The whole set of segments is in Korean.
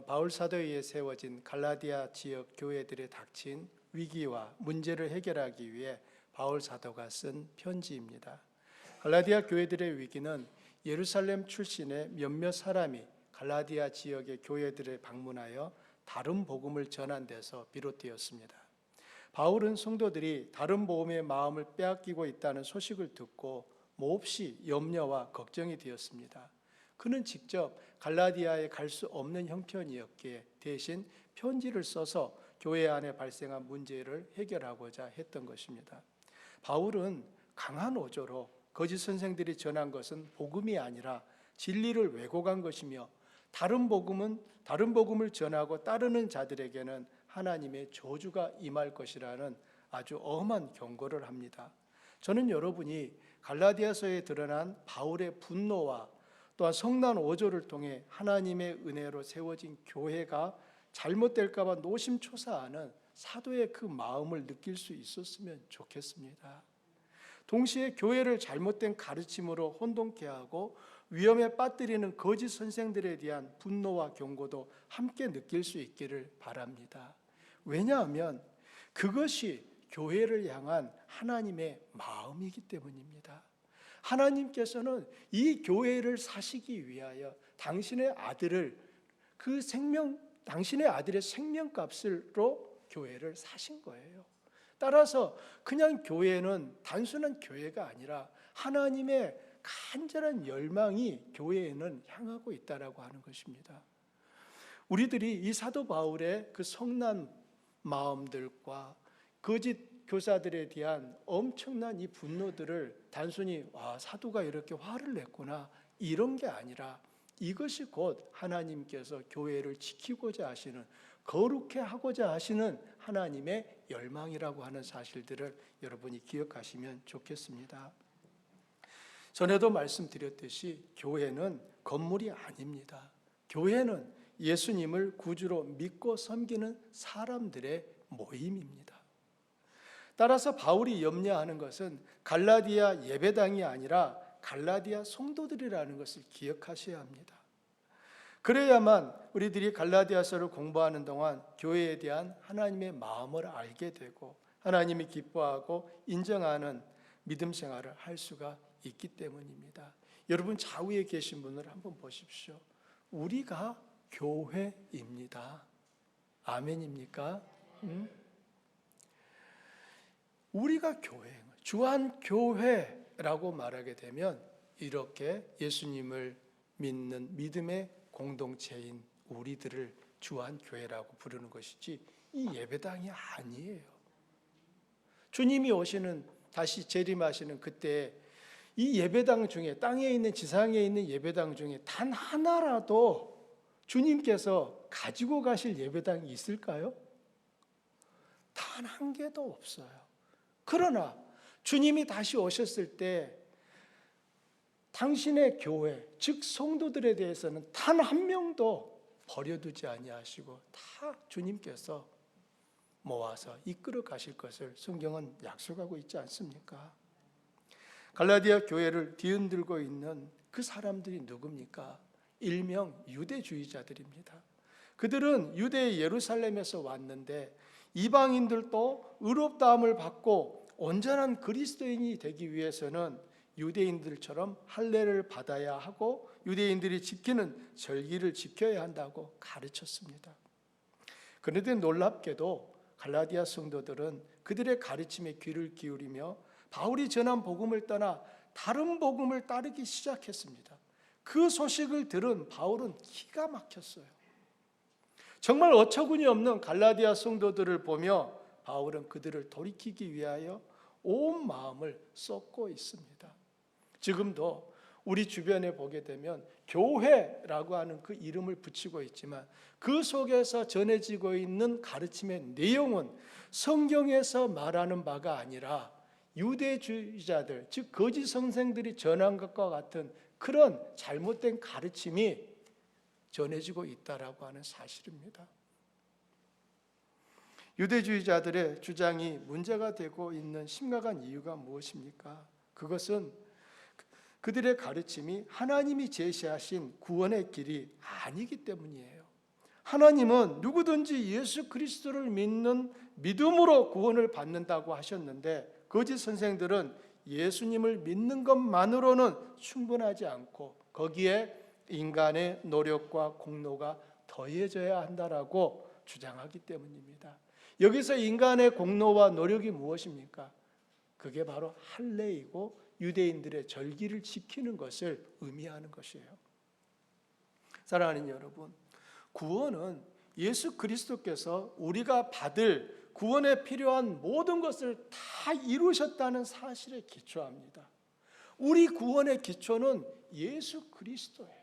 바울 사도에 의해 세워진 갈라디아 지역 교회들에 닥친 위기와 문제를 해결하기 위해 바울 사도가 쓴 편지입니다. 갈라디아 교회들의 위기는 예루살렘 출신의 몇몇 사람이 갈라디아 지역의 교회들에 방문하여 다른 복음을 전한 데서 비롯되었습니다. 바울은 성도들이 다른 복음의 마음을 빼앗기고 있다는 소식을 듣고 몹시 염려와 걱정이 되었습니다. 그는 직접 갈라디아에 갈 수 없는 형편이었기에 대신 편지를 써서 교회 안에 발생한 문제를 해결하고자 했던 것입니다. 바울은 강한 어조로 거짓 선생들이 전한 것은 복음이 아니라 진리를 왜곡한 것이며 다른 복음을 전하고 따르는 자들에게는 하나님의 저주가 임할 것이라는 아주 엄한 경고를 합니다. 저는 여러분이 갈라디아서에 드러난 바울의 분노와 또한 성난 어조를 통해 하나님의 은혜로 세워진 교회가 잘못될까 봐 노심초사하는 사도의 그 마음을 느낄 수 있었으면 좋겠습니다. 동시에 교회를 잘못된 가르침으로 혼동케 하고 위험에 빠뜨리는 거짓 선생들에 대한 분노와 경고도 함께 느낄 수 있기를 바랍니다. 왜냐하면 그것이 교회를 향한 하나님의 마음이기 때문입니다. 하나님께서는 이 교회를 사시기 위하여 당신의 아들을 당신의 아들의 생명값으로 교회를 사신 거예요. 따라서 그냥 교회는 단순한 교회가 아니라 하나님의 간절한 열망이 교회에는 향하고 있다라고 하는 것입니다. 우리들이 이 사도 바울의 그 성난 마음들과 거짓 교사들에 대한 엄청난 이 분노들을 단순히 사도가 이렇게 화를 냈구나 이런 게 아니라 이것이 곧 하나님께서 교회를 지키고자 하시는, 거룩해 하고자 하시는 하나님의 열망이라고 하는 사실들을 여러분이 기억하시면 좋겠습니다. 전에도 말씀드렸듯이 교회는 건물이 아닙니다. 교회는 예수님을 구주로 믿고 섬기는 사람들의 모임입니다. 따라서 바울이 염려하는 것은 갈라디아 예배당이 아니라 갈라디아 성도들이라는 것을 기억하셔야 합니다. 그래야만 우리들이 갈라디아서를 공부하는 동안 교회에 대한 하나님의 마음을 알게 되고 하나님이 기뻐하고 인정하는 믿음 생활을 할 수가 있기 때문입니다. 여러분 좌우에 계신 분을 한번 보십시오. 우리가 교회입니다. 아멘입니까? 우리가 교회, 주한교회라고 말하게 되면 이렇게 예수님을 믿는 믿음의 공동체인 우리들을 주한교회라고 부르는 것이지 이 예배당이 아니에요. 주님이 오시는, 다시 재림하시는 그때 이 예배당 중에, 땅에 있는, 지상에 있는 예배당 중에 단 하나라도 주님께서 가지고 가실 예배당이 있을까요? 단 한 개도 없어요. 그러나 주님이 다시 오셨을 때 당신의 교회, 즉 성도들에 대해서는 단 한 명도 버려두지 아니하시고 다 주님께서 모아서 이끌어 가실 것을 성경은 약속하고 있지 않습니까? 갈라디아 교회를 뒤흔들고 있는 그 사람들이 누굽니까? 일명 유대주의자들입니다. 그들은 유대 예루살렘에서 왔는데 이방인들도 의롭다함을 받고 온전한 그리스도인이 되기 위해서는 유대인들처럼 할례를 받아야 하고 유대인들이 지키는 절기를 지켜야 한다고 가르쳤습니다. 그런데 놀랍게도 갈라디아 성도들은 그들의 가르침에 귀를 기울이며 바울이 전한 복음을 떠나 다른 복음을 따르기 시작했습니다. 그 소식을 들은 바울은 기가 막혔어요. 정말 어처구니 없는 갈라디아 성도들을 보며 바울은 그들을 돌이키기 위하여 온 마음을 쏟고 있습니다. 지금도 우리 주변에 보게 되면 교회라고 하는 그 이름을 붙이고 있지만 그 속에서 전해지고 있는 가르침의 내용은 성경에서 말하는 바가 아니라 유대주의자들, 즉 거짓 선생들이 전한 것과 같은 그런 잘못된 가르침이 전해지고 있다라고 하는 사실입니다. 유대주의자들의 주장이 문제가 되고 있는 심각한 이유가 무엇입니까? 그것은 그들의 가르침이 하나님이 제시하신 구원의 길이 아니기 때문이에요. 하나님은 누구든지 예수 그리스도를 믿는 믿음으로 구원을 받는다고 하셨는데, 거짓 선생들은 예수님을 믿는 것만으로는 충분하지 않고 거기에 인간의 노력과 공로가 더해져야 한다라고 주장하기 때문입니다. 여기서 인간의 공로와 노력이 무엇입니까? 그게 바로 할례이고 유대인들의 절기를 지키는 것을 의미하는 것이에요. 사랑하는 여러분, 구원은 예수 그리스도께서 우리가 받을 구원에 필요한 모든 것을 다 이루셨다는 사실에 기초합니다. 우리 구원의 기초는 예수 그리스도예요.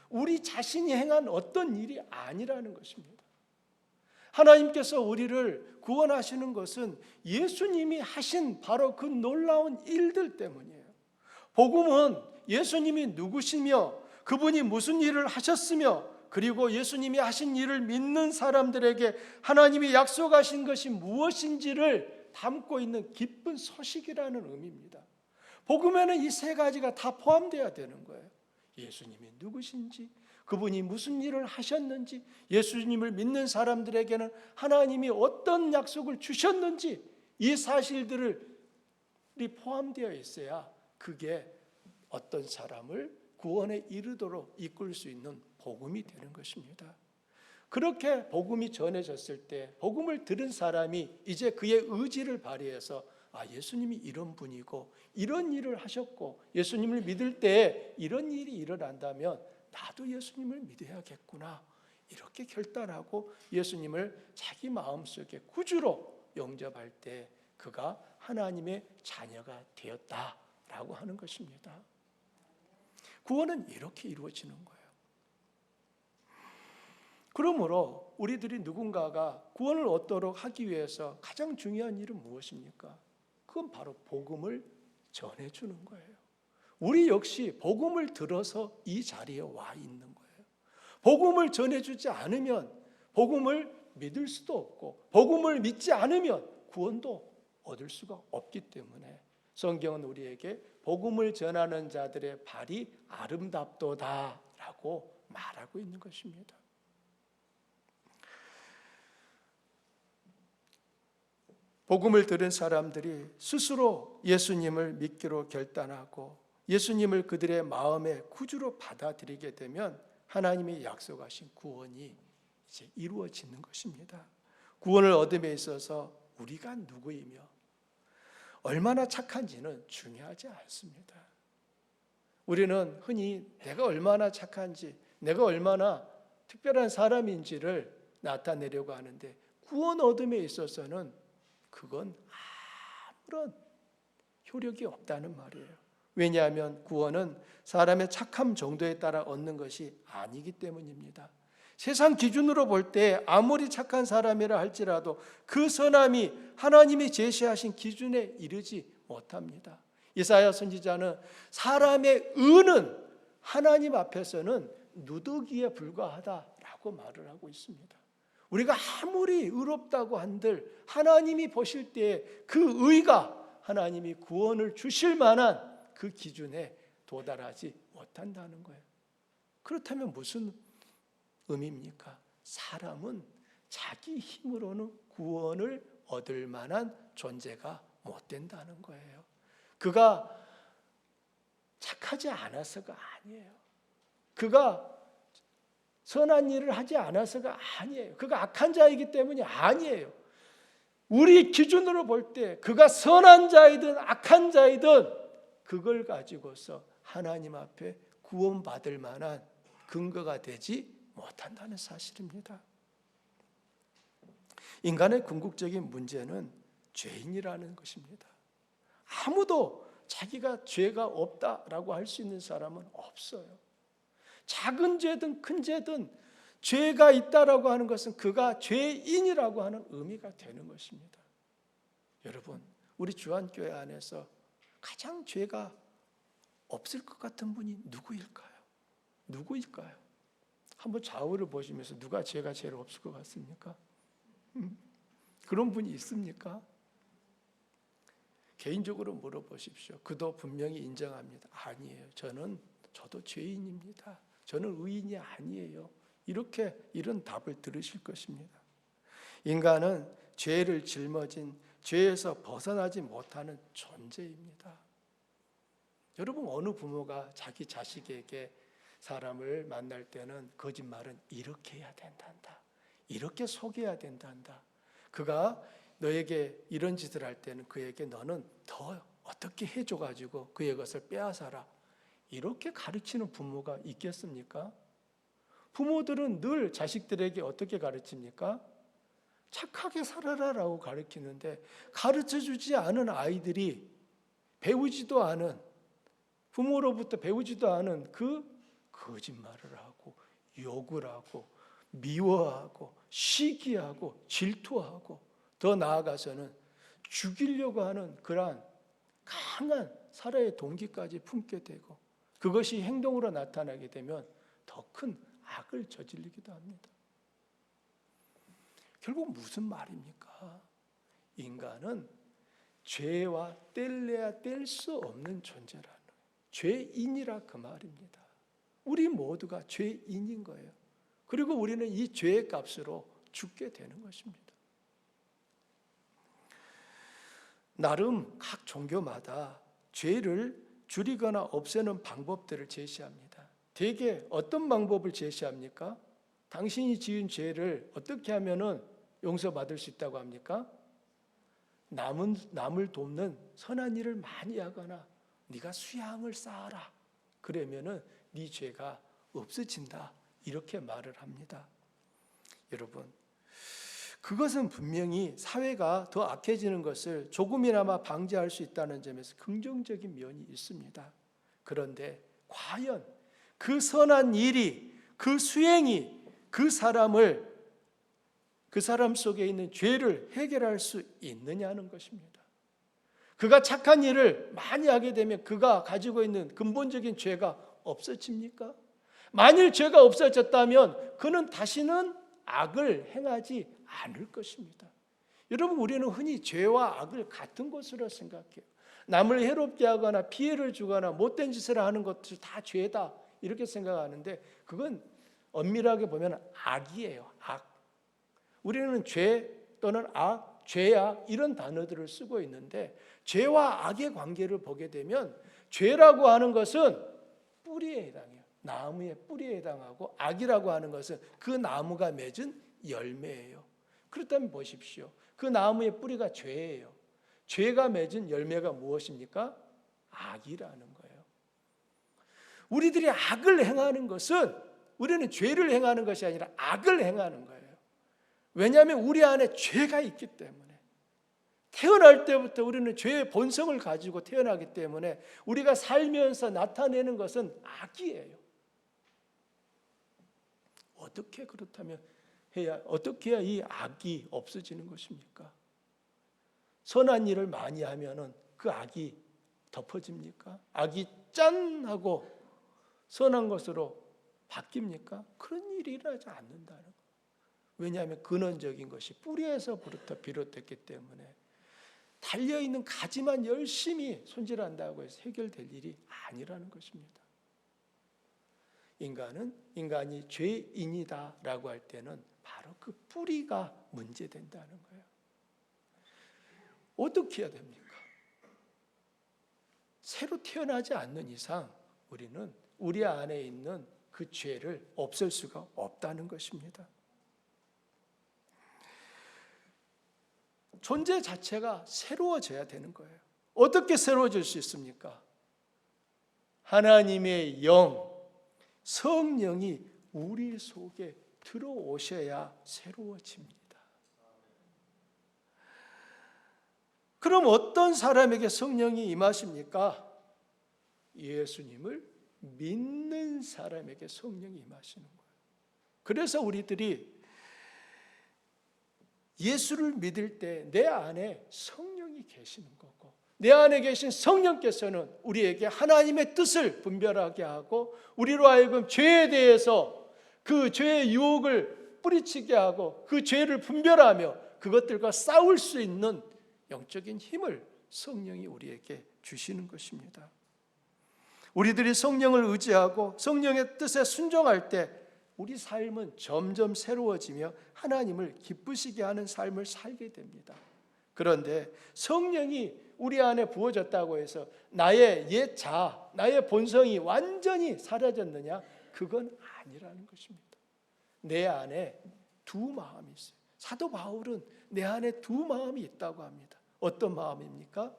우리 자신이 행한 어떤 일이 아니라는 것입니다. 하나님께서 우리를 구원하시는 것은 예수님이 하신 바로 그 놀라운 일들 때문이에요. 복음은 예수님이 누구시며 그분이 무슨 일을 하셨으며 그리고 예수님이 하신 일을 믿는 사람들에게 하나님이 약속하신 것이 무엇인지를 담고 있는 기쁜 소식이라는 의미입니다. 복음에는 이 세 가지가 다 포함되어야 되는 거예요. 예수님이 누구신지, 그분이 무슨 일을 하셨는지, 예수님을 믿는 사람들에게는 하나님이 어떤 약속을 주셨는지, 이 사실들이 포함되어 있어야 그게 어떤 사람을 구원에 이르도록 이끌 수 있는 복음이 되는 것입니다. 그렇게 복음이 전해졌을 때 복음을 들은 사람이 이제 그의 의지를 발휘해서 예수님이 이런 분이고 이런 일을 하셨고 예수님을 믿을 때 이런 일이 일어난다면 나도 예수님을 믿어야겠구나, 이렇게 결단하고 예수님을 자기 마음속에 구주로 영접할 때 그가 하나님의 자녀가 되었다라고 하는 것입니다. 구원은 이렇게 이루어지는 거예요. 그러므로 우리들이 누군가가 구원을 얻도록 하기 위해서 가장 중요한 일은 무엇입니까? 그건 바로 복음을 전해주는 거예요. 우리 역시 복음을 들어서 이 자리에 와 있는 거예요. 복음을 전해주지 않으면 복음을 믿을 수도 없고 복음을 믿지 않으면 구원도 얻을 수가 없기 때문에 성경은 우리에게 복음을 전하는 자들의 발이 아름답도다라고 말하고 있는 것입니다. 복음을 들은 사람들이 스스로 예수님을 믿기로 결단하고 예수님을 그들의 마음의 구주로 받아들이게 되면 하나님이 약속하신 구원이 이제 이루어지는 것입니다. 구원을 얻음에 있어서 우리가 누구이며 얼마나 착한지는 중요하지 않습니다. 우리는 흔히 내가 얼마나 착한지, 내가 얼마나 특별한 사람인지를 나타내려고 하는데 구원 얻음에 있어서는 그건 아무런 효력이 없다는 말이에요. 왜냐하면 구원은 사람의 착함 정도에 따라 얻는 것이 아니기 때문입니다. 세상 기준으로 볼 때 아무리 착한 사람이라 할지라도 그 선함이 하나님이 제시하신 기준에 이르지 못합니다. 이사야 선지자는 사람의 의는 하나님 앞에서는 누더기에 불과하다라고 말을 하고 있습니다. 우리가 아무리 의롭다고 한들 하나님이 보실 때 그 의가 하나님이 구원을 주실 만한 그 기준에 도달하지 못한다는 거예요. 그렇다면 무슨 의미입니까? 사람은 자기 힘으로는 구원을 얻을 만한 존재가 못 된다는 거예요. 그가 착하지 않아서가 아니에요. 그가 선한 일을 하지 않아서가 아니에요. 그가 악한 자이기 때문이 아니에요. 우리 기준으로 볼 때 그가 선한 자이든 악한 자이든 그걸 가지고서 하나님 앞에 구원받을 만한 근거가 되지 못한다는 사실입니다. 인간의 궁극적인 문제는 죄인이라는 것입니다. 아무도 자기가 죄가 없다라고 할 수 있는 사람은 없어요. 작은 죄든 큰 죄든 죄가 있다라고 하는 것은 그가 죄인이라고 하는 의미가 되는 것입니다. 여러분, 우리 주한교회 안에서 가장 죄가 없을 것 같은 분이 누구일까요? 누구일까요? 한번 좌우를 보시면서 누가 죄가 제일 없을 것 같습니까? 그런 분이 있습니까? 개인적으로 물어보십시오. 그도 분명히 인정합니다. 아니에요. 저도 죄인입니다. 저는 의인이 아니에요. 이렇게 이런 답을 들으실 것입니다. 인간은 죄를 짊어진 죄에서 벗어나지 못하는 존재입니다. 여러분, 어느 부모가 자기 자식에게 사람을 만날 때는 거짓말은 이렇게 해야 된단다, 이렇게 속여야 된단다, 그가 너에게 이런 짓을 할 때는 그에게 너는 더 어떻게 해줘가지고 그의 것을 빼앗아라, 이렇게 가르치는 부모가 있겠습니까? 부모들은 늘 자식들에게 어떻게 가르칩니까? 착하게 살아라라고 가르치는데, 가르쳐주지 않은 아이들이 배우지도 않은, 부모로부터 배우지도 않은 그 거짓말을 하고 욕을 하고 미워하고 시기하고 질투하고 더 나아가서는 죽이려고 하는 그러한 강한 살아의 동기까지 품게 되고, 그것이 행동으로 나타나게 되면 더 큰 악을 저지르기도 합니다. 결국 무슨 말입니까? 인간은 죄와 뗄래야 뗄 수 없는 존재라는 거예요. 죄인이라 그 말입니다. 우리 모두가 죄인인 거예요. 그리고 우리는 이 죄의 값으로 죽게 되는 것입니다. 나름 각 종교마다 죄를 줄이거나 없애는 방법들을 제시합니다. 대개 어떤 방법을 제시합니까? 당신이 지은 죄를 어떻게 하면은 용서받을 수 있다고 합니까? 남을 돕는 선한 일을 많이 하거나 네가 수양을 쌓아라, 그러면은 네 죄가 없어진다, 이렇게 말을 합니다. 여러분, 그것은 분명히 사회가 더 악해지는 것을 조금이나마 방지할 수 있다는 점에서 긍정적인 면이 있습니다. 그런데 과연 그 선한 일이, 그 수행이 그 사람 속에 있는 죄를 해결할 수 있느냐는 것입니다. 그가 착한 일을 많이 하게 되면 그가 가지고 있는 근본적인 죄가 없어집니까? 만일 죄가 없어졌다면 그는 다시는 악을 행하지 않을 것입니다. 여러분, 우리는 흔히 죄와 악을 같은 것으로 생각해요. 남을 해롭게 하거나 피해를 주거나 못된 짓을 하는 것도 다 죄다, 이렇게 생각하는데 그건 엄밀하게 보면 악이에요. 악. 우리는 죄 또는 악, 죄악 이런 단어들을 쓰고 있는데, 죄와 악의 관계를 보게 되면 죄라고 하는 것은 뿌리에 해당해요. 나무의 뿌리에 해당하고, 악이라고 하는 것은 그 나무가 맺은 열매예요. 그렇다면 보십시오. 그 나무의 뿌리가 죄예요. 죄가 맺은 열매가 무엇입니까? 악이라는 거예요. 우리들이 악을 행하는 것은, 우리는 죄를 행하는 것이 아니라 악을 행하는 거예요. 왜냐하면 우리 안에 죄가 있기 때문에, 태어날 때부터 우리는 죄의 본성을 가지고 태어나기 때문에 우리가 살면서 나타내는 것은 악이에요. 어떻게 해야 이 악이 없어지는 것입니까? 선한 일을 많이 하면은 그 악이 덮어집니까? 악이 짠 하고 선한 것으로 바뀝니까? 그런 일이 일어나지 않는다는 거예요. 왜냐하면 근원적인 것이 뿌리에서부터 비롯됐기 때문에 달려있는 가지만 열심히 손질한다고 해서 해결될 일이 아니라는 것입니다. 인간이 죄인이다라고 할 때는 바로 그 뿌리가 문제된다는 거예요. 어떻게 해야 됩니까? 새로 태어나지 않는 이상 우리는 우리 안에 있는 그 죄를 없앨 수가 없다는 것입니다. 존재 자체가 새로워져야 되는 거예요. 어떻게 새로워질 수 있습니까? 하나님의 영, 성령이 우리 속에 들어오셔야 새로워집니다. 그럼 어떤 사람에게 성령이 임하십니까? 예수님을 믿는 사람에게 성령이 임하시는 거예요. 그래서 우리들이 예수를 믿을 때 내 안에 성령이 계시는 거고, 내 안에 계신 성령께서는 우리에게 하나님의 뜻을 분별하게 하고, 우리로 하여금 죄에 대해서 그 죄의 유혹을 뿌리치게 하고, 그 죄를 분별하며 그것들과 싸울 수 있는 영적인 힘을 성령이 우리에게 주시는 것입니다. 우리들이 성령을 의지하고 성령의 뜻에 순종할 때 우리 삶은 점점 새로워지며 하나님을 기쁘시게 하는 삶을 살게 됩니다. 그런데 성령이 우리 안에 부어졌다고 해서 나의 옛 자아, 나의 본성이 완전히 사라졌느냐? 그건 아니라는 것입니다. 내 안에 두 마음이 있어요. 사도 바울은 내 안에 두 마음이 있다고 합니다. 어떤 마음입니까?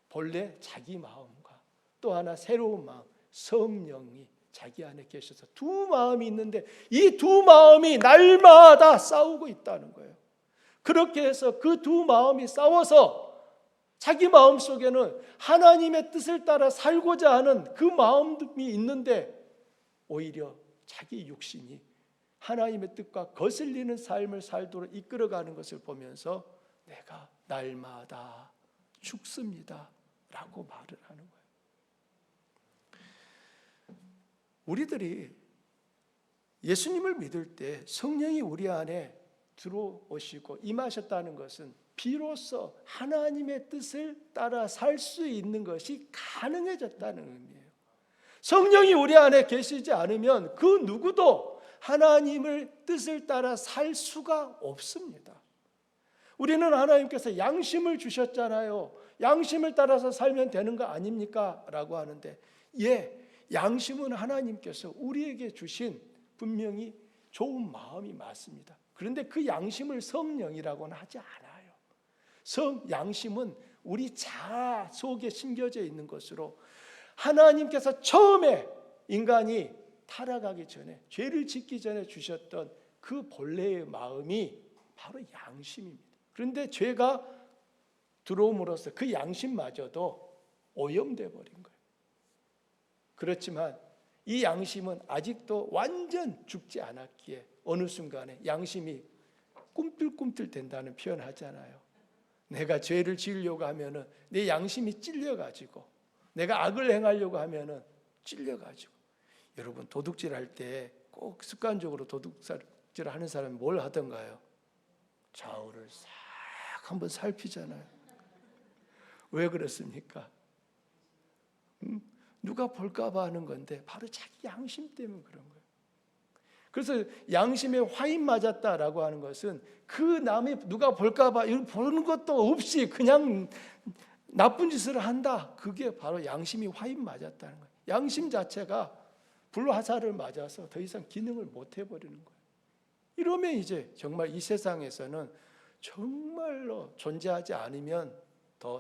본래 자기 마음과 또 하나 새로운 마음, 성령이 자기 안에 계셔서 두 마음이 있는데 이 두 마음이 날마다 싸우고 있다는 거예요. 그렇게 해서 그 두 마음이 싸워서 자기 마음 속에는 하나님의 뜻을 따라 살고자 하는 그 마음이 있는데 오히려 자기 육신이 하나님의 뜻과 거슬리는 삶을 살도록 이끌어가는 것을 보면서 내가 날마다 죽습니다 라고 말을 하는 거예요. 우리들이 예수님을 믿을 때 성령이 우리 안에 들어오시고 임하셨다는 것은 비로소 하나님의 뜻을 따라 살 수 있는 것이 가능해졌다는 의미예요. 성령이 우리 안에 계시지 않으면 그 누구도 하나님의 뜻을 따라 살 수가 없습니다. 우리는 하나님께서 양심을 주셨잖아요. 양심을 따라서 살면 되는 거 아닙니까? 라고 하는데 양심은 하나님께서 우리에게 주신 분명히 좋은 마음이 맞습니다. 그런데 그 양심을 성령이라고는 하지 않아요. 양심은 우리 자아 속에 심겨져 있는 것으로 하나님께서 처음에 인간이 타락하기 전에 죄를 짓기 전에 주셨던 그 본래의 마음이 바로 양심입니다. 그런데 죄가 들어옴으로써 그 양심마저도 오염돼 버린 거예요. 그렇지만 이 양심은 아직도 완전 죽지 않았기에 어느 순간에 양심이 꿈틀꿈틀 된다는 표현을 하잖아요. 내가 죄를 지으려고 하면은 내 양심이 찔려가지고 내가 악을 행하려고 하면은 찔려가지고 여러분 도둑질 할 때 꼭 습관적으로 도둑질 하는 사람이 뭘 하던가요? 좌우를 싹 한번 살피잖아요. 왜 그렇습니까? 누가 볼까 봐 하는 건데 바로 자기 양심 때문에 그런 거예요. 그래서 양심에 화인 맞았다라고 하는 것은 그 남이 누가 볼까 봐 보는 것도 없이 그냥 나쁜 짓을 한다. 그게 바로 양심이 화인 맞았다는 거예요. 양심 자체가 불화살을 맞아서 더 이상 기능을 못 해버리는 거예요. 이러면 이제 정말 이 세상에서는 정말로 존재하지 않으면 더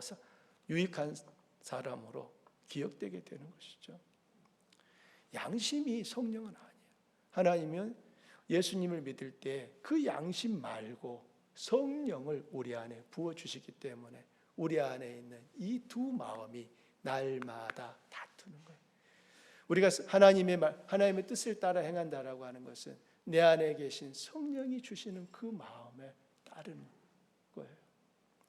유익한 사람으로 기억되게 되는 것이죠. 양심이 성령은 아니에요. 하나님은 예수님을 믿을 때 그 양심 말고 성령을 우리 안에 부어주시기 때문에 우리 안에 있는 이 두 마음이 날마다 다투는 거예요. 우리가 하나님의 뜻을 따라 행한다라고 하는 것은 내 안에 계신 성령이 주시는 그 마음에 따르는 거예요.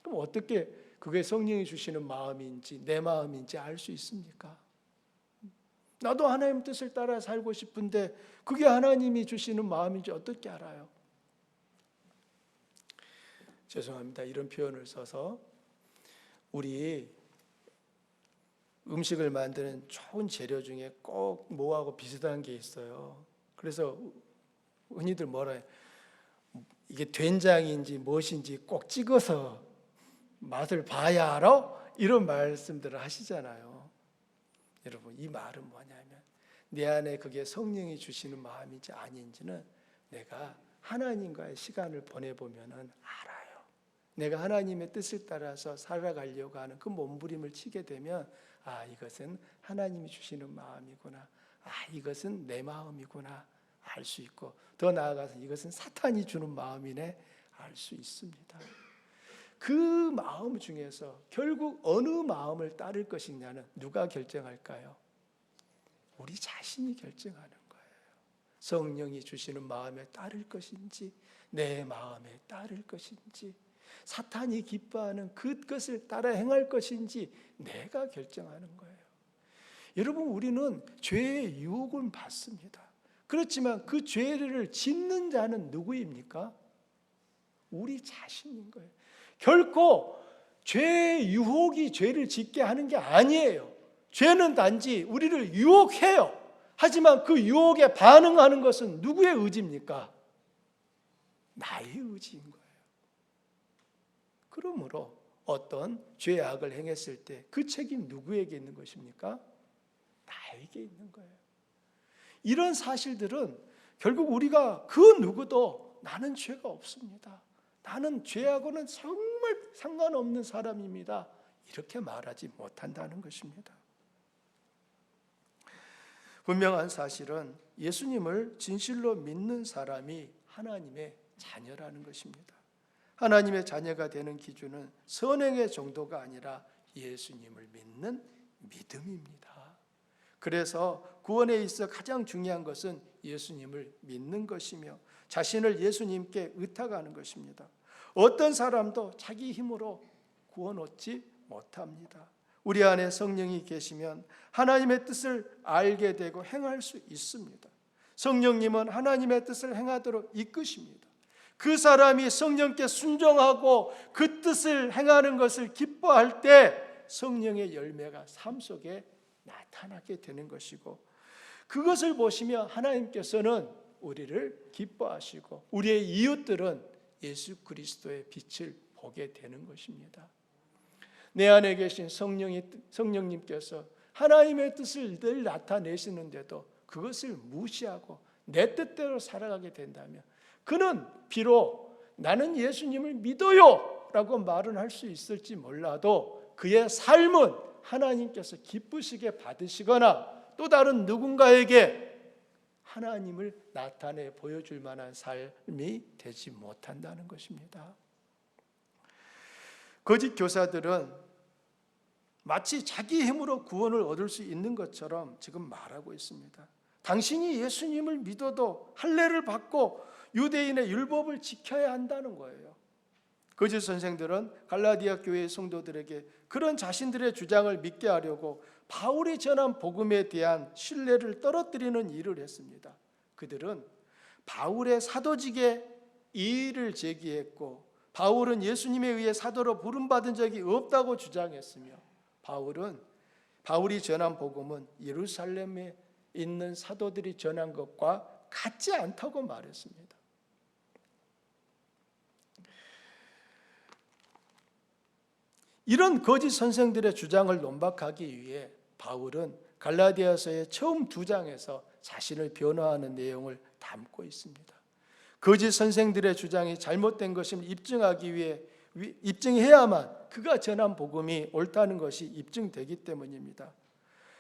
그럼 어떻게 그게 성령이 주시는 마음인지 내 마음인지 알 수 있습니까? 나도 하나님 뜻을 따라 살고 싶은데 그게 하나님이 주시는 마음인지 어떻게 알아요? 죄송합니다. 이런 표현을 써서 우리 음식을 만드는 좋은 재료 중에 꼭 뭐하고 비슷한 게 있어요. 그래서 흔히들 뭐라 해요? 이게 된장인지 무엇인지 꼭 찍어서 맛을 봐야 알아? 이런 말씀들을 하시잖아요. 여러분 이 말은 뭐냐면 내 안에 그게 성령이 주시는 마음인지 아닌지는 내가 하나님과의 시간을 보내보면 알아요. 내가 하나님의 뜻을 따라서 살아가려고 하는 그 몸부림을 치게 되면 이것은 하나님이 주시는 마음이구나. 이것은 내 마음이구나. 알 수 있고 더 나아가서 이것은 사탄이 주는 마음이네. 알 수 있습니다. 그 마음 중에서 결국 어느 마음을 따를 것이냐는 누가 결정할까요? 우리 자신이 결정하는 거예요. 성령이 주시는 마음에 따를 것인지 내 마음에 따를 것인지 사탄이 기뻐하는 그것을 따라 행할 것인지 내가 결정하는 거예요. 여러분 우리는 죄의 유혹을 받습니다. 그렇지만 그 죄를 짓는 자는 누구입니까? 우리 자신인 거예요. 결코 죄의 유혹이 죄를 짓게 하는 게 아니에요. 죄는 단지 우리를 유혹해요. 하지만 그 유혹에 반응하는 것은 누구의 의지입니까? 나의 의지인 거예요. 그러므로 어떤 죄악을 행했을 때 그 책임 누구에게 있는 것입니까? 나에게 있는 거예요. 이런 사실들은 결국 우리가 그 누구도 나는 죄가 없습니다, 나는 죄하고는 정말 상관없는 사람입니다, 이렇게 말하지 못한다는 것입니다. 분명한 사실은 예수님을 진실로 믿는 사람이 하나님의 자녀라는 것입니다. 하나님의 자녀가 되는 기준은 선행의 정도가 아니라 예수님을 믿는 믿음입니다. 그래서 구원에 있어 가장 중요한 것은 예수님을 믿는 것이며 자신을 예수님께 의탁하는 것입니다. 어떤 사람도 자기 힘으로 구원 얻지 못합니다. 우리 안에 성령이 계시면 하나님의 뜻을 알게 되고 행할 수 있습니다. 성령님은 하나님의 뜻을 행하도록 이끄십니다. 그 사람이 성령께 순종하고 그 뜻을 행하는 것을 기뻐할 때 성령의 열매가 삶 속에 나타나게 되는 것이고, 그것을 보시며 하나님께서는 우리를 기뻐하시고 우리의 이웃들은 예수 그리스도의 빛을 보게 되는 것입니다. 내 안에 계신 성령님께서 하나님의 뜻을 늘 나타내시는데도 그것을 무시하고 내 뜻대로 살아가게 된다면 그는 비록 나는 예수님을 믿어요 라고 말은 할 수 있을지 몰라도 그의 삶은 하나님께서 기쁘시게 받으시거나 또 다른 누군가에게 하나님을 나타내 보여줄 만한 삶이 되지 못한다는 것입니다. 거짓 교사들은 마치 자기 힘으로 구원을 얻을 수 있는 것처럼 지금 말하고 있습니다. 당신이 예수님을 믿어도 할례를 받고 유대인의 율법을 지켜야 한다는 거예요. 거짓 선생들은 갈라디아 교회의 성도들에게 그런 자신들의 주장을 믿게 하려고 바울이 전한 복음에 대한 신뢰를 떨어뜨리는 일을 했습니다. 그들은 바울의 사도직에 이의를 제기했고 바울은 예수님에 의해 사도로 부름받은 적이 없다고 주장했으며 바울이 전한 복음은 예루살렘에 있는 사도들이 전한 것과 같지 않다고 말했습니다. 이런 거짓 선생들의 주장을 논박하기 위해 바울은 갈라디아서의 처음 2장에서 자신을 변호하는 내용을 담고 있습니다. 거짓 선생들의 주장이 잘못된 것임을 입증해야만 그가 전한 복음이 옳다는 것이 입증되기 때문입니다.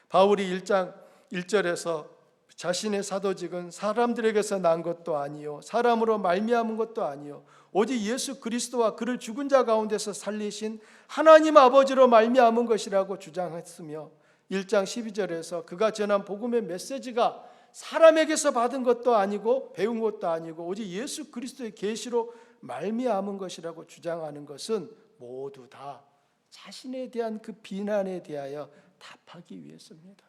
바울이 1장 1절에서 자신의 사도직은 사람들에게서 난 것도 아니요 사람으로 말미암은 것도 아니요 오직 예수 그리스도와 그를 죽은 자 가운데서 살리신 하나님 아버지로 말미암은 것이라고 주장했으며 1장 12절에서 그가 전한 복음의 메시지가 사람에게서 받은 것도 아니고 배운 것도 아니고 오직 예수 그리스도의 계시로 말미암은 것이라고 주장하는 것은 모두 다 자신에 대한 그 비난에 대하여 답하기 위해서입니다.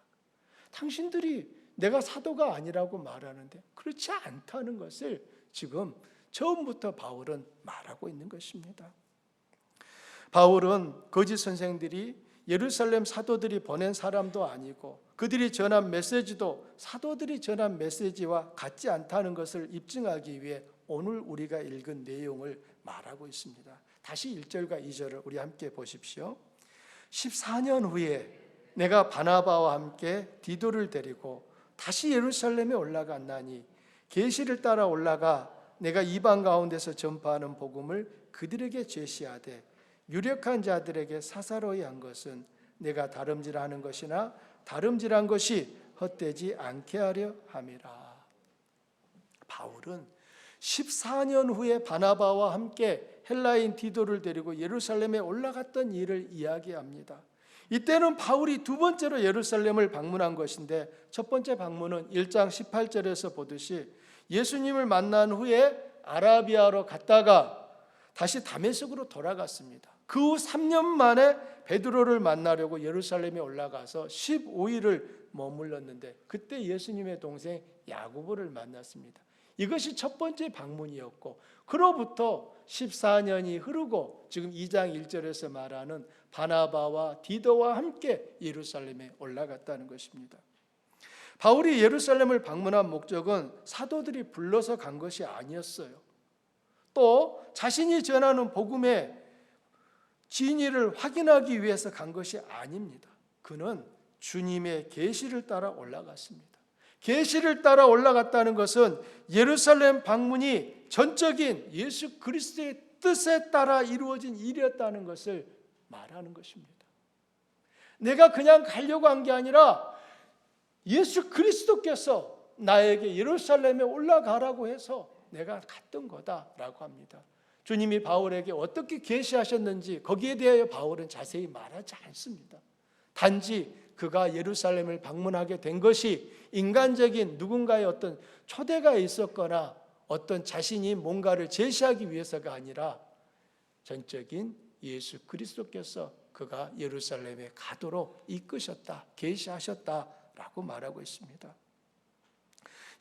당신들이 내가 사도가 아니라고 말하는데 그렇지 않다는 것을 지금 처음부터 바울은 말하고 있는 것입니다. 바울은 거짓 선생들이 예루살렘 사도들이 보낸 사람도 아니고 그들이 전한 메시지도 사도들이 전한 메시지와 같지 않다는 것을 입증하기 위해 오늘 우리가 읽은 내용을 말하고 있습니다. 다시 1절과 2절을 우리 함께 보십시오. 14년 후에 내가 바나바와 함께 디도를 데리고 다시 예루살렘에 올라갔나니 계시를 따라 올라가 내가 이방 가운데서 전파하는 복음을 그들에게 제시하되 유력한 자들에게 사사로이 한 것은 내가 다름질하는 것이나 다름질한 것이 헛되지 않게 하려 함이라. 바울은 14년 후에 바나바와 함께 헬라인 디도를 데리고 예루살렘에 올라갔던 일을 이야기합니다. 이때는 바울이 2번째로 예루살렘을 방문한 것인데 첫 번째 방문은 1장 18절에서 보듯이 예수님을 만난 후에 아라비아로 갔다가 다시 다메섹으로 돌아갔습니다. 그 후 3년 만에 베드로를 만나려고 예루살렘에 올라가서 15일을 머물렀는데 그때 예수님의 동생 야고보를 만났습니다. 이것이 첫 번째 방문이었고 그로부터 14년이 흐르고 지금 2장 1절에서 말하는 바나바와 디도와 함께 예루살렘에 올라갔다는 것입니다. 바울이 예루살렘을 방문한 목적은 사도들이 불러서 간 것이 아니었어요. 또 자신이 전하는 복음의 진위를 확인하기 위해서 간 것이 아닙니다. 그는 주님의 계시를 따라 올라갔습니다. 계시를 따라 올라갔다는 것은 예루살렘 방문이 전적인 예수 그리스도의 뜻에 따라 이루어진 일이었다는 것을 말하는 것입니다. 내가 그냥 가려고 한 게 아니라 예수 그리스도께서 나에게 예루살렘에 올라가라고 해서 내가 갔던 거다라고 합니다. 주님이 바울에게 어떻게 계시하셨는지 거기에 대하여 바울은 자세히 말하지 않습니다. 단지 그가 예루살렘을 방문하게 된 것이 인간적인 누군가의 어떤 초대가 있었거나 어떤 자신이 뭔가를 제시하기 위해서가 아니라 전적인 예수 그리스도께서 그가 예루살렘에 가도록 이끄셨다, 계시하셨다라고 말하고 있습니다.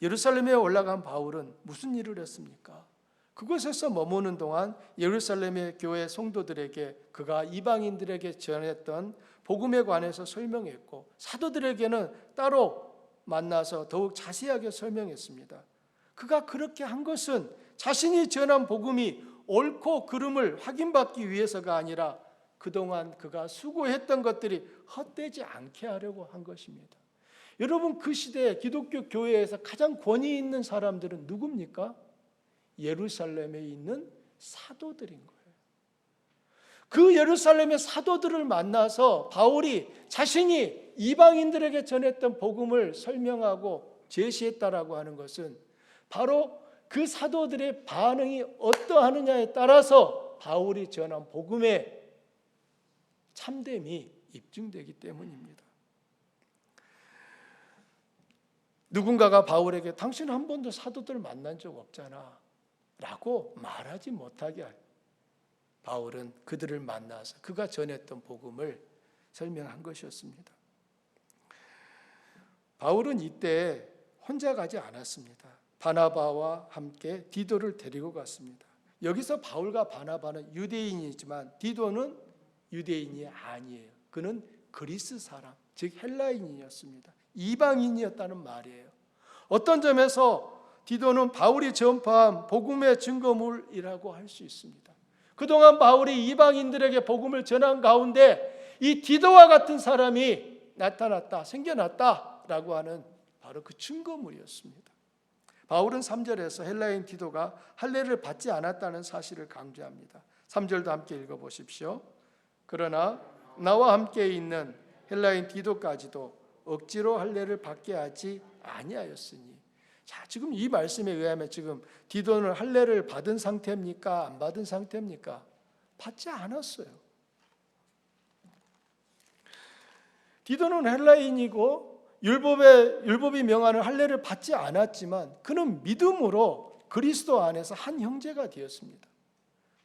예루살렘에 올라간 바울은 무슨 일을 했습니까? 그곳에서 머무는 동안 예루살렘의 교회 성도들에게 그가 이방인들에게 전했던 복음에 관해서 설명했고, 사도들에게는 따로 만나서 더욱 자세하게 설명했습니다. 그가 그렇게 한 것은 자신이 전한 복음이 옳고 그름을 확인받기 위해서가 아니라 그동안 그가 수고했던 것들이 헛되지 않게 하려고 한 것입니다. 여러분, 그 시대에 기독교 교회에서 가장 권위 있는 사람들은 누굽니까? 예루살렘에 있는 사도들인 거예요. 그 예루살렘의 사도들을 만나서 바울이 자신이 이방인들에게 전했던 복음을 설명하고 제시했다라고 하는 것은 바로 그 사도들의 반응이 어떠하느냐에 따라서 바울이 전한 복음의 참됨이 입증되기 때문입니다. 누군가가 바울에게 당신 한 번도 사도들 만난 적 없잖아 라고 말하지 못하게 할 바울은 그들을 만나서 그가 전했던 복음을 설명한 것이었습니다. 바울은 이때 혼자 가지 않았습니다. 바나바와 함께 디도를 데리고 갔습니다. 여기서 바울과 바나바는 유대인이지만 디도는 유대인이 아니에요. 그는 그리스 사람, 즉 헬라인이었습니다. 이방인이었다는 말이에요. 어떤 점에서 디도는 바울이 전파한 복음의 증거물이라고 할 수 있습니다. 그동안 바울이 이방인들에게 복음을 전한 가운데 이 디도와 같은 사람이 나타났다, 생겨났다라고 하는 바로 그 증거물이었습니다. 바울은 3절에서 헬라인 디도가 할례를 받지 않았다는 사실을 강조합니다. 3절도 함께 읽어보십시오. 그러나 나와 함께 있는 헬라인 디도까지도 억지로 할례를 받게 하지 아니하였으니. 자, 지금 이 말씀에 의하면 지금 디도는 할례를 받은 상태입니까? 안 받은 상태입니까? 받지 않았어요. 디도는 헬라인이고 율법이 명하는 할례를 받지 않았지만 그는 믿음으로 그리스도 안에서 한 형제가 되었습니다.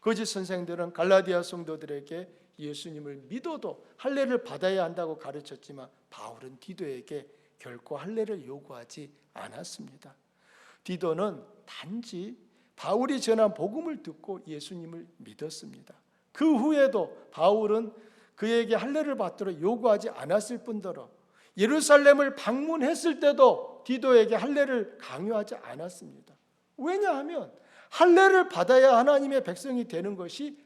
거짓 선생들은 갈라디아 성도들에게 예수님을 믿어도 할례를 받아야 한다고 가르쳤지만 바울은 디도에게 결코 할례를 요구하지 않았습니다. 디도는 단지 바울이 전한 복음을 듣고 예수님을 믿었습니다. 그 후에도 바울은 그에게 할례를 받도록 요구하지 않았을 뿐더러 예루살렘을 방문했을 때도 디도에게 할례를 강요하지 않았습니다. 왜냐하면 할례를 받아야 하나님의 백성이 되는 것이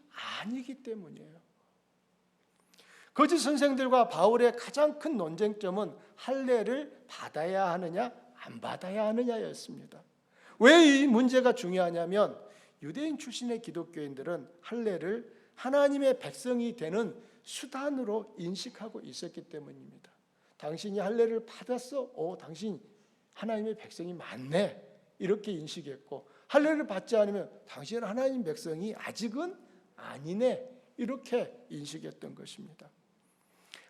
아니기 때문이에요. 거짓 선생들과 바울의 가장 큰 논쟁점은 할례를 받아야 하느냐 안 받아야 하느냐였습니다. 왜 이 문제가 중요하냐면 유대인 출신의 기독교인들은 할례를 하나님의 백성이 되는 수단으로 인식하고 있었기 때문입니다. 당신이 할례를 받았어? 당신 하나님의 백성이 맞네. 이렇게 인식했고, 할례를 받지 않으면 당신은 하나님 백성이 아직은 아니네. 이렇게 인식했던 것입니다.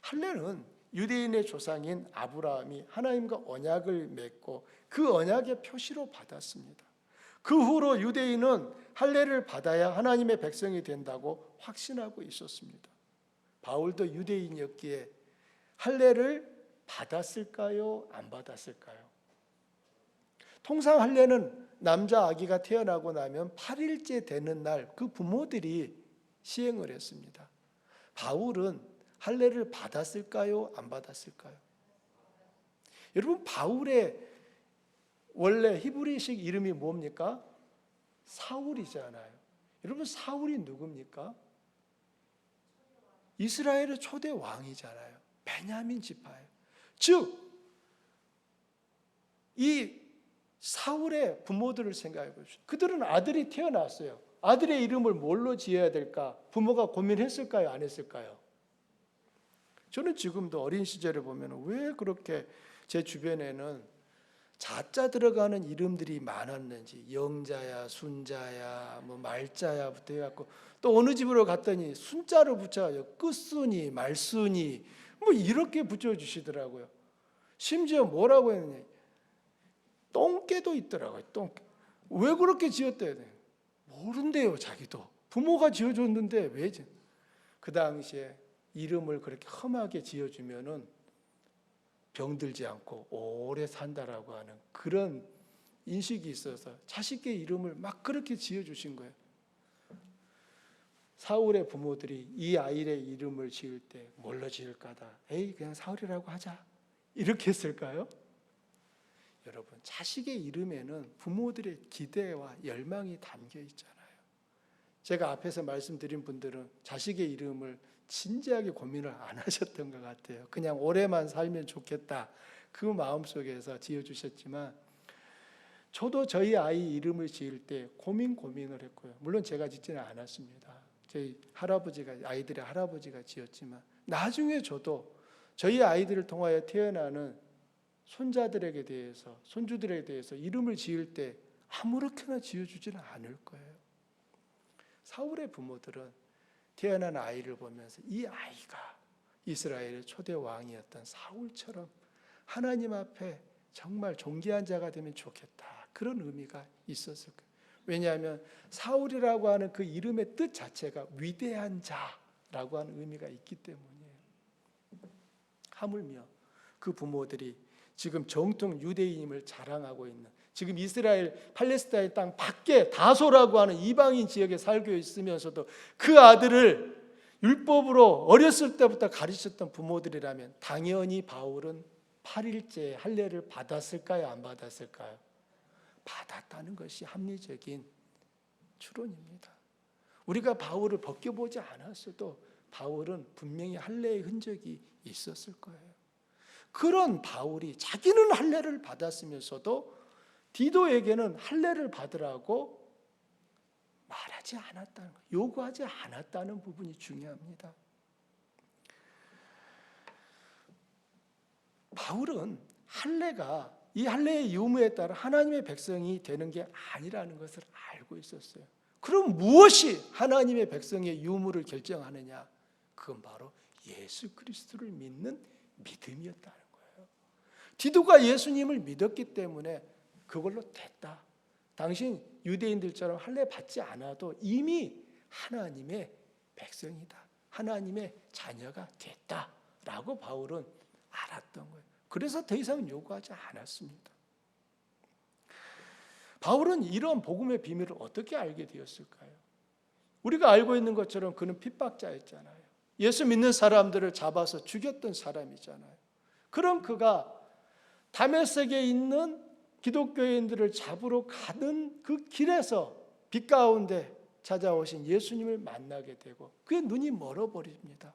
할례는 유대인의 조상인 아브라함이 하나님과 언약을 맺고 그 언약의 표시로 받았습니다. 그 후로 유대인은 할례를 받아야 하나님의 백성이 된다고 확신하고 있었습니다. 바울도 유대인이었기에 할례를 받았을까요? 안 받았을까요? 통상 할례는 남자 아기가 태어나고 나면 8일째 되는 날 그 부모들이 시행을 했습니다. 바울은 할례를 받았을까요? 안 받았을까요? 여러분, 바울의 원래 히브리식 이름이 뭡니까? 사울이잖아요. 여러분, 사울이 누굽니까? 이스라엘의 초대 왕이잖아요. 베냐민 지파예요. 즉, 이 사울의 부모들을 생각해 보십시오. 그들은 아들이 태어났어요. 아들의 이름을 뭘로 지어야 될까? 부모가 고민했을까요? 안 했을까요? 저는 지금도 어린 시절에 보면 왜 그렇게 제 주변에는 자자 들어가는 이름들이 많았는지, 영자야, 순자야, 뭐 말자야부터 해갖고, 또 어느 집으로 갔더니 순자를 붙여가지고 끝순이, 말순이 뭐 이렇게 붙여주시더라고요. 심지어 뭐라고 했느냐, 똥개도 있더라고요. 똥개. 왜 그렇게 지었대요? 모른대요. 자기도 부모가 지어줬는데 왜? 그 당시에 이름을 그렇게 험하게 지어주면은 병들지 않고 오래 산다라고 하는 그런 인식이 있어서 자식의 이름을 막 그렇게 지어주신 거예요. 사울의 부모들이 이 아이의 이름을 지을 때 뭘로 지을까다. 에이, 그냥 사울이라고 하자. 이렇게 했을까요? 여러분, 자식의 이름에는 부모들의 기대와 열망이 담겨 있잖아요. 제가 앞에서 말씀드린 분들은 자식의 이름을 진지하게 고민을 안 하셨던 것 같아요. 그냥 오래만 살면 좋겠다, 그 마음속에서 지어주셨지만, 저도 저희 아이 이름을 지을 때 고민을 했고요. 물론 제가 짓지는 않았습니다. 저희 할아버지가, 아이들의 할아버지가 지었지만, 나중에 저도 저희 아이들을 통하여 태어나는 손자들에게 대해서, 손주들에 대해서 이름을 지을 때 아무렇게나 지어주지는 않을 거예요. 사울의 부모들은 태어난 아이를 보면서 이 아이가 이스라엘의 초대 왕이었던 사울처럼 하나님 앞에 정말 존귀한 자가 되면 좋겠다, 그런 의미가 있었을 거예요. 왜냐하면 사울이라고 하는 그 이름의 뜻 자체가 위대한 자라고 하는 의미가 있기 때문이에요. 하물며 그 부모들이 지금 정통 유대인임을 자랑하고 있는, 지금 이스라엘 팔레스타인 땅 밖에 다소라고 하는 이방인 지역에 살고 있으면서도 그 아들을 율법으로 어렸을 때부터 가르쳤던 부모들이라면 당연히 바울은 8일째 할례를 받았을까요? 안 받았을까요? 받았다는 것이 합리적인 추론입니다. 우리가 바울을 벗겨보지 않았어도 바울은 분명히 할례의 흔적이 있었을 거예요. 그런 바울이 자기는 할례를 받았으면서도 디도에게는 할례를 받으라고 말하지 않았다는 것, 요구하지 않았다는 부분이 중요합니다. 바울은 할례가, 이 할례의 유무에 따라 하나님의 백성이 되는 게 아니라는 것을 알고 있었어요. 그럼 무엇이 하나님의 백성의 유무를 결정하느냐? 그건 바로 예수 그리스도를 믿는 믿음이었다는 거예요. 디도가 예수님을 믿었기 때문에 그걸로 됐다. 당신 유대인들처럼 할례 받지 않아도 이미 하나님의 백성이다, 하나님의 자녀가 됐다라고 바울은 알았던 거예요. 그래서 더 이상 요구하지 않았습니다. 바울은 이런 복음의 비밀을 어떻게 알게 되었을까요? 우리가 알고 있는 것처럼 그는 핍박자였잖아요. 예수 믿는 사람들을 잡아서 죽였던 사람이잖아요. 그런 그가 다메섹에 있는 기독교인들을 잡으러 가는 그 길에서 빛 가운데 찾아오신 예수님을 만나게 되고 그의 눈이 멀어버립니다.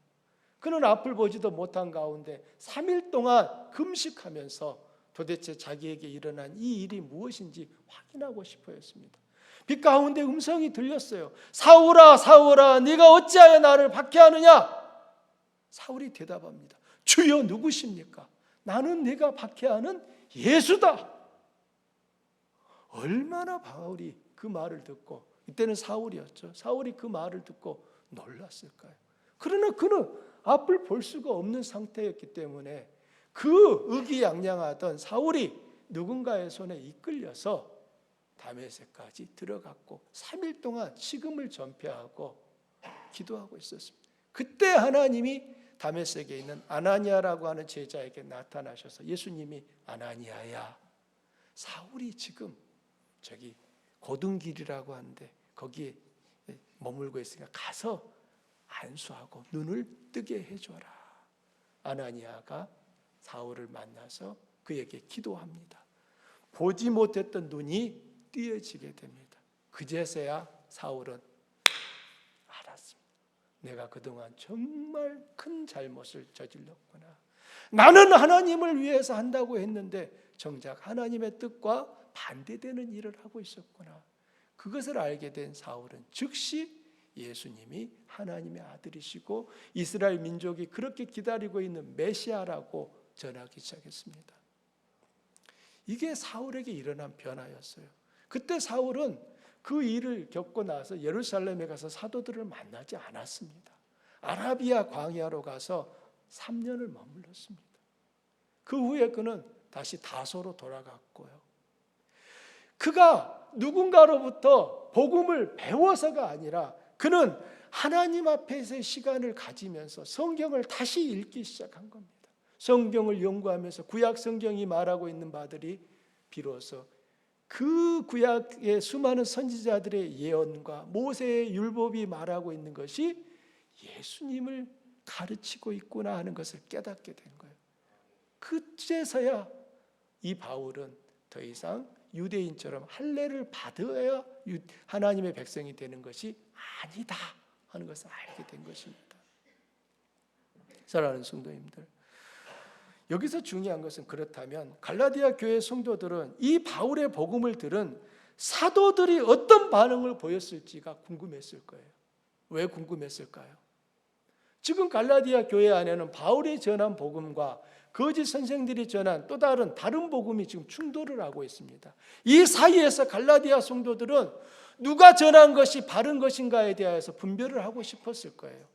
그는 앞을 보지도 못한 가운데 3일 동안 금식하면서 도대체 자기에게 일어난 이 일이 무엇인지 확인하고 싶어 했습니다. 빛 가운데 음성이 들렸어요. 사울아, 사울아, 네가 어찌하여 나를 박해하느냐? 사울이 대답합니다. 주여, 누구십니까? 나는 네가 박해하는 예수다. 얼마나 바울이 그 말을 듣고, 이때는 사울이었죠. 사울이 그 말을 듣고 놀랐을까요? 그러나 그는 앞을 볼 수가 없는 상태였기 때문에 그 의기양양하던 사울이 누군가의 손에 이끌려서 다메섹까지 들어갔고 3일 동안 식음을 전폐하고 기도하고 있었습니다. 그때 하나님이 다메섹에 있는 아나니아라고 하는 제자에게 나타나셔서 예수님이 아나니아야, 사울이 지금 저기 고등길이라고 하는데 거기에 머물고 있으니까 가서 안수하고 눈을 뜨게 해줘라. 아나니아가 사울을 만나서 그에게 기도합니다. 보지 못했던 눈이 띄어지게 됩니다. 그제서야 사울은 알았습니다. 내가 그동안 정말 큰 잘못을 저질렀구나. 나는 하나님을 위해서 한다고 했는데 정작 하나님의 뜻과 반대되는 일을 하고 있었구나. 그것을 알게 된 사울은 즉시 예수님이 하나님의 아들이시고 이스라엘 민족이 그렇게 기다리고 있는 메시아라고 전하기 시작했습니다. 이게 사울에게 일어난 변화였어요. 그때 사울은 그 일을 겪고 나서 예루살렘에 가서 사도들을 만나지 않았습니다. 아라비아 광야로 가서 3년을 머물렀습니다. 그 후에 그는 다시 다소로 돌아갔고요. 그가 누군가로부터 복음을 배워서가 아니라 그는 하나님 앞에서의 시간을 가지면서 성경을 다시 읽기 시작한 겁니다. 성경을 연구하면서 구약 성경이 말하고 있는 바들이 비로소 그 구약의 수많은 선지자들의 예언과 모세의 율법이 말하고 있는 것이 예수님을 가르치고 있구나 하는 것을 깨닫게 된 거예요. 그제서야 이 바울은 더 이상 유대인처럼 할례를 받아야 하나님의 백성이 되는 것이 아니다 하는 것을 알게 된 것입니다. 사랑하는 성도님들, 여기서 중요한 것은 그렇다면 갈라디아 교회 성도들은 이 바울의 복음을 들은 사도들이 어떤 반응을 보였을지가 궁금했을 거예요. 왜 궁금했을까요? 지금 갈라디아 교회 안에는 바울이 전한 복음과 거짓 선생들이 전한 또 다른 복음이 지금 충돌을 하고 있습니다. 이 사이에서 갈라디아 성도들은 누가 전한 것이 바른 것인가에 대해서 분별을 하고 싶었을 거예요.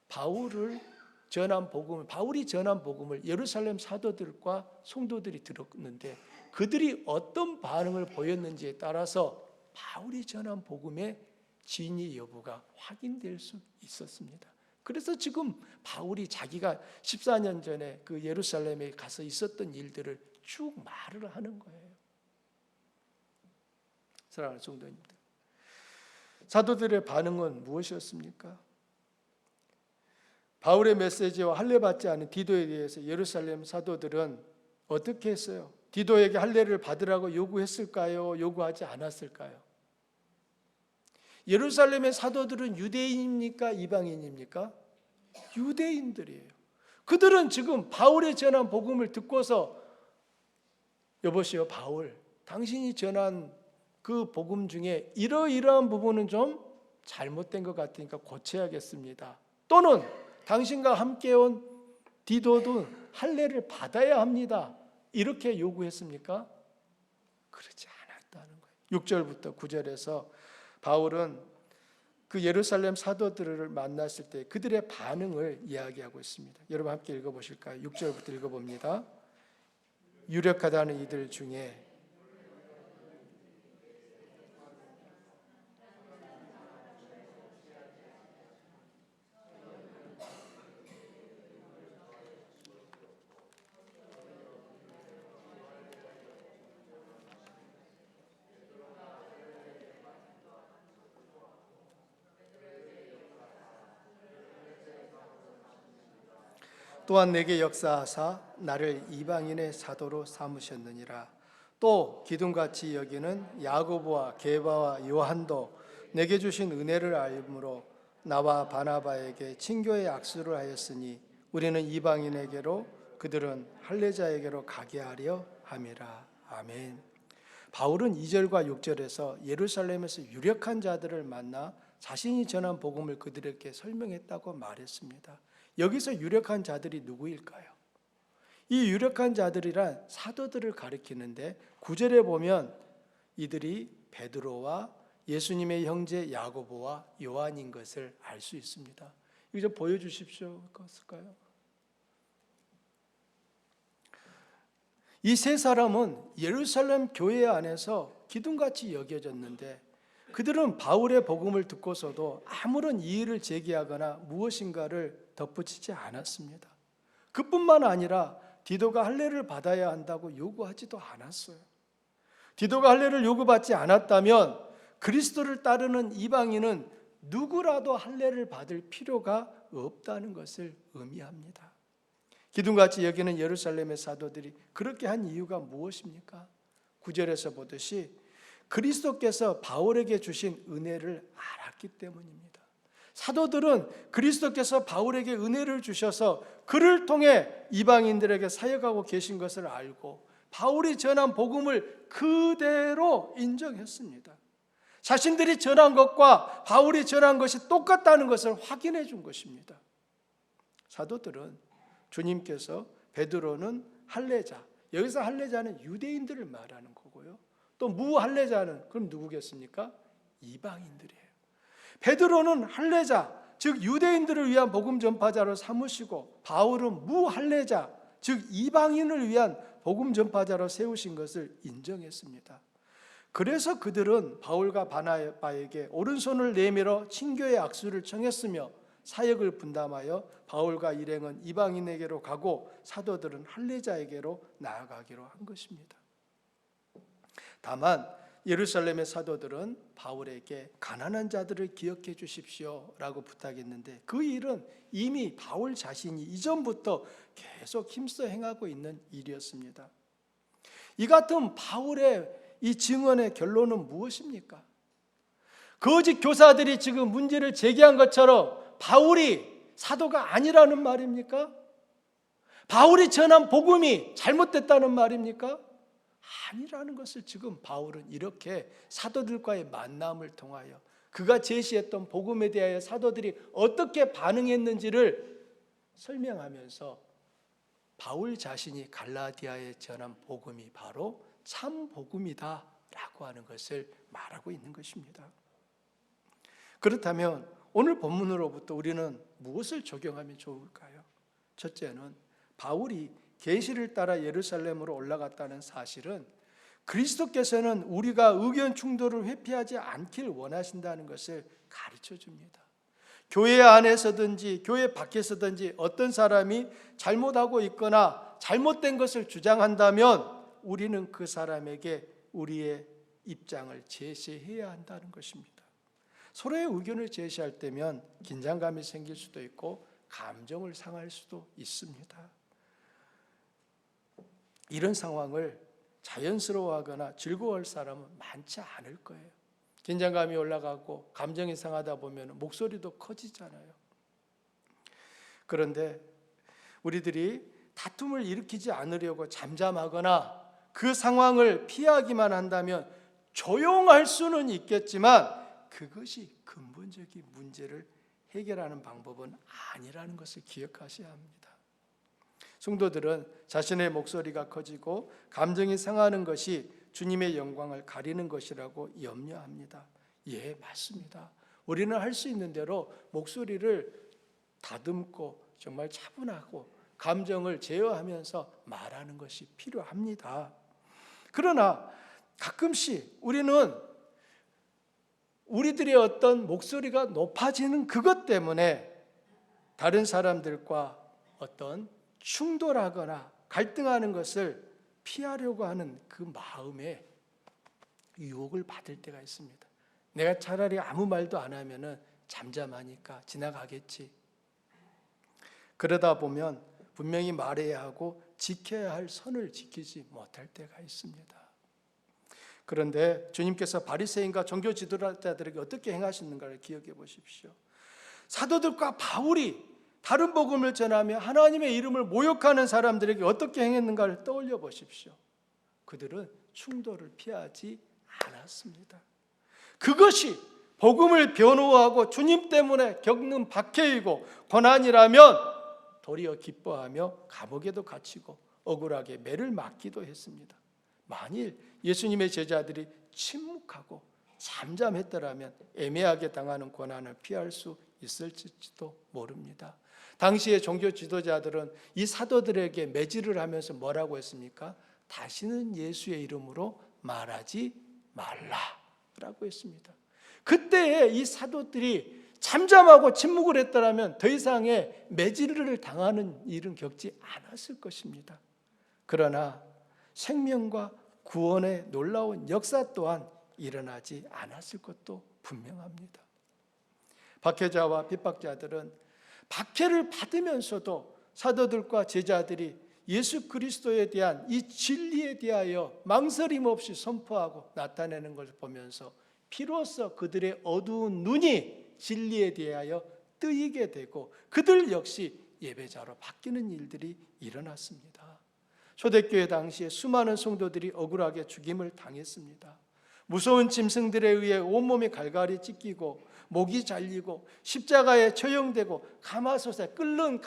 바울이 전한 복음을 예루살렘 사도들과 성도들이 들었는데 그들이 어떤 반응을 보였는지에 따라서 바울이 전한 복음의 진위 여부가 확인될 수 있었습니다. 그래서 지금 바울이 자기가 14년 전에 그 예루살렘에 가서 있었던 일들을 쭉 말을 하는 거예요. 사랑하는 성도님들, 사도들의 반응은 무엇이었습니까? 바울의 메시지와 할례받지 않은 디도에 대해서 예루살렘 사도들은 어떻게 했어요? 디도에게 할례를 받으라고 요구했을까요? 요구하지 않았을까요? 예루살렘의 사도들은 유대인입니까? 이방인입니까? 유대인들이에요. 그들은 지금 바울의 전한 복음을 듣고서 여보시오 바울, 당신이 전한 그 복음 중에 이러이러한 부분은 좀 잘못된 것 같으니까 고쳐야겠습니다. 또는 당신과 함께 온 디도도 할례를 받아야 합니다. 이렇게 요구했습니까? 그렇지 않았다는 거예요. 6절부터 9절에서 바울은 그 예루살렘 사도들을 만났을 때 그들의 반응을 이야기하고 있습니다. 여러분 함께 읽어보실까요? 6절부터 읽어봅니다. 유력하다는 이들 중에 또한 내게 역사하사 나를 이방인의 사도로 삼으셨느니라. 또 기둥같이 여기는 야고보와 게바와 요한도 내게 주신 은혜를 알므로 나와 바나바에게 친교의 악수를 하였으니 우리는 이방인에게로 그들은 할례자에게로 가게 하려 함이라. 아멘. 바울은 2절과 6절에서 예루살렘에서 유력한 자들을 만나 자신이 전한 복음을 그들에게 설명했다고 말했습니다. 여기서 유력한 자들이 누구일까요? 이 유력한 자들이란 사도들을 가리키는데 9절에 보면 이들이 베드로와 예수님의 형제 야고보와 요한인 것을 알 수 있습니다. 이거 좀 보여주십시오. 그것을까요? 이 세 사람은 예루살렘 교회 안에서 기둥같이 여겨졌는데 그들은 바울의 복음을 듣고서도 아무런 이의를 제기하거나 무엇인가를 덧붙이지 않았습니다. 그뿐만 아니라 디도가 할례를 받아야 한다고 요구하지도 않았어요. 디도가 할례를 요구받지 않았다면 그리스도를 따르는 이방인은 누구라도 할례를 받을 필요가 없다는 것을 의미합니다. 기둥같이 여기는 예루살렘의 사도들이 그렇게 한 이유가 무엇입니까? 9절에서 보듯이 그리스도께서 바울에게 주신 은혜를 알았기 때문입니다. 사도들은 그리스도께서 바울에게 은혜를 주셔서 그를 통해 이방인들에게 사역하고 계신 것을 알고 바울이 전한 복음을 그대로 인정했습니다. 자신들이 전한 것과 바울이 전한 것이 똑같다는 것을 확인해 준 것입니다. 사도들은 주님께서 베드로는 할례자, 여기서 할례자는 유대인들을 말하는 거고요. 또 무할례자는 그럼 누구겠습니까? 이방인들이에요. 베드로는 할례자, 즉 유대인들을 위한 복음 전파자로 삼으시고 바울은 무할례자, 즉 이방인을 위한 복음 전파자로 세우신 것을 인정했습니다. 그래서 그들은 바울과 바나바에게 오른손을 내밀어 친교의 악수를 청했으며 사역을 분담하여 바울과 일행은 이방인에게로 가고 사도들은 할례자에게로 나아가기로 한 것입니다. 다만 예루살렘의 사도들은 바울에게 가난한 자들을 기억해 주십시오 라고 부탁했는데 그 일은 이미 바울 자신이 이전부터 계속 힘써 행하고 있는 일이었습니다. 이 같은 바울의 이 증언의 결론은 무엇입니까? 거짓 교사들이 지금 문제를 제기한 것처럼 바울이 사도가 아니라는 말입니까? 바울이 전한 복음이 잘못됐다는 말입니까? 아니라는 것을 지금 바울은 이렇게 사도들과의 만남을 통하여 그가 제시했던 복음에 대하여 사도들이 어떻게 반응했는지를 설명하면서 바울 자신이 갈라디아에 전한 복음이 바로 참 복음이다 라고 하는 것을 말하고 있는 것입니다. 그렇다면 오늘 본문으로부터 우리는 무엇을 적용하면 좋을까요? 첫째는 바울이 계시를 따라 예루살렘으로 올라갔다는 사실은 그리스도께서는 우리가 의견 충돌을 회피하지 않길 원하신다는 것을 가르쳐 줍니다. 교회 안에서든지 교회 밖에서든지 어떤 사람이 잘못하고 있거나 잘못된 것을 주장한다면 우리는 그 사람에게 우리의 입장을 제시해야 한다는 것입니다. 서로의 의견을 제시할 때면 긴장감이 생길 수도 있고 감정을 상할 수도 있습니다. 이런 상황을 자연스러워하거나 즐거워할 사람은 많지 않을 거예요. 긴장감이 올라가고 감정이 상하다 보면 목소리도 커지잖아요. 그런데 우리들이 다툼을 일으키지 않으려고 잠잠하거나 그 상황을 피하기만 한다면 조용할 수는 있겠지만 그것이 근본적인 문제를 해결하는 방법은 아니라는 것을 기억하셔야 합니다. 성도들은 자신의 목소리가 커지고 감정이 상하는 것이 주님의 영광을 가리는 것이라고 염려합니다. 예, 맞습니다. 우리는 할 수 있는 대로 목소리를 다듬고 정말 차분하고 감정을 제어하면서 말하는 것이 필요합니다. 그러나 가끔씩 우리들의 어떤 목소리가 높아지는 그것 때문에 다른 사람들과 어떤 충돌하거나 갈등하는 것을 피하려고 하는 그 마음에 유혹을 받을 때가 있습니다. 내가 차라리 아무 말도 안 하면은 잠잠하니까 지나가겠지. 그러다 보면 분명히 말해야 하고 지켜야 할 선을 지키지 못할 때가 있습니다. 그런데 주님께서 바리새인과 종교 지도자들에게 어떻게 행하시는가를 기억해 보십시오. 사도들과 바울이 다른 복음을 전하며 하나님의 이름을 모욕하는 사람들에게 어떻게 행했는가를 떠올려 보십시오. 그들은 충돌을 피하지 않았습니다. 그것이 복음을 변호하고 주님 때문에 겪는 박해이고 고난이라면 도리어 기뻐하며 감옥에도 갇히고 억울하게 매를 맞기도 했습니다. 만일 예수님의 제자들이 침묵하고 잠잠했더라면 애매하게 당하는 고난을 피할 수 있을지도 모릅니다. 당시의 종교 지도자들은 이 사도들에게 매질을 하면서 뭐라고 했습니까? 다시는 예수의 이름으로 말하지 말라라고 했습니다. 그때에 이 사도들이 잠잠하고 침묵을 했더라면 더 이상의 매질을 당하는 일은 겪지 않았을 것입니다. 그러나 생명과 구원의 놀라운 역사 또한 일어나지 않았을 것도 분명합니다. 박해자와 핍박자들은 박해를 받으면서도 사도들과 제자들이 예수 그리스도에 대한 이 진리에 대하여 망설임 없이 선포하고 나타내는 것을 보면서 비로소 그들의 어두운 눈이 진리에 대하여 뜨이게 되고 그들 역시 예배자로 바뀌는 일들이 일어났습니다. 초대교회 당시에 수많은 성도들이 억울하게 죽임을 당했습니다. 무서운 짐승들에 의해 온몸이 갈갈이 찢기고 목이 잘리고 십자가에 처형되고 가마솥에 끓는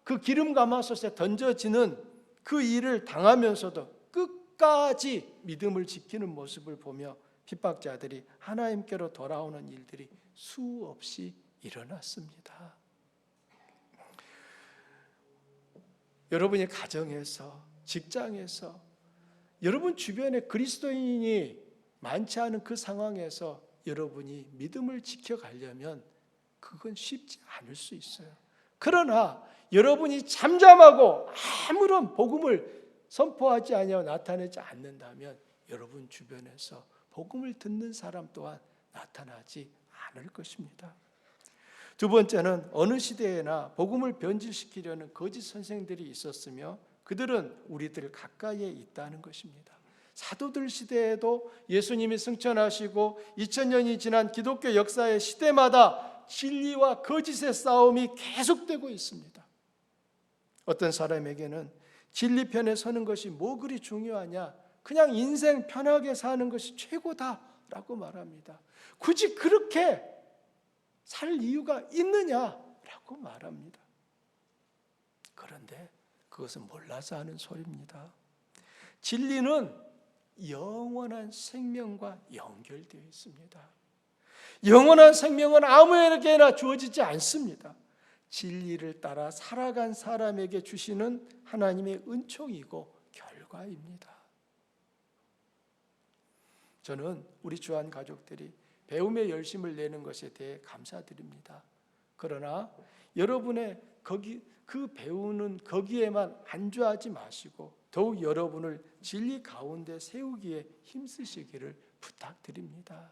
그 기름 가마솥에 던져지는 그 일을 당하면서도 끝까지 믿음을 지키는 모습을 보며 핍박자들이 하나님께로 돌아오는 일들이 수없이 일어났습니다. 여러분의 가정에서, 직장에서, 여러분 주변에 그리스도인이 많지 않은 그 상황에서 여러분이 믿음을 지켜가려면 그건 쉽지 않을 수 있어요. 그러나 여러분이 잠잠하고 아무런 복음을 선포하지 아니하고 나타내지 않는다면 여러분 주변에서 복음을 듣는 사람 또한 나타나지 않을 것입니다. 두 번째는 어느 시대에나 복음을 변질시키려는 거짓 선생들이 있었으며 그들은 우리들 가까이에 있다는 것입니다. 사도들 시대에도 예수님이 승천하시고 2000년이 지난 기독교 역사의 시대마다 진리와 거짓의 싸움이 계속되고 있습니다. 어떤 사람에게는 진리 편에 서는 것이 뭐 그리 중요하냐, 그냥 인생 편하게 사는 것이 최고다라고 말합니다. 굳이 그렇게 살 이유가 있느냐라고 말합니다. 그런데 그것은 몰라서 하는 소리입니다. 진리는 영원한 생명과 연결되어 있습니다. 영원한 생명은 아무에게나 주어지지 않습니다. 진리를 따라 살아간 사람에게 주시는 하나님의 은총이고 결과입니다. 저는 우리 주한 가족들이 배움에 열심을 내는 것에 대해 감사드립니다. 그러나 여러분의 그 배우는 거기에만 안주하지 마시고 더욱 여러분을 진리 가운데 세우기에 힘쓰시기를 부탁드립니다.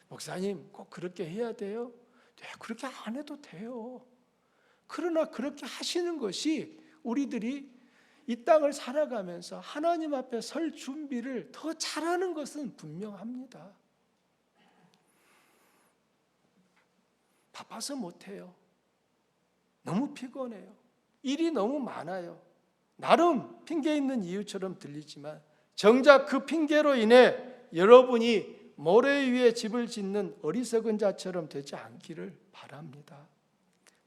목사님, 꼭 그렇게 해야 돼요? 네, 그렇게 안 해도 돼요. 그러나 그렇게 하시는 것이 우리들이 이 땅을 살아가면서 하나님 앞에 설 준비를 더 잘하는 것은 분명합니다. 바빠서 못해요. 너무 피곤해요. 일이 너무 많아요. 나름 핑계 있는 이유처럼 들리지만 정작 그 핑계로 인해 여러분이 모래 위에 집을 짓는 어리석은 자처럼 되지 않기를 바랍니다.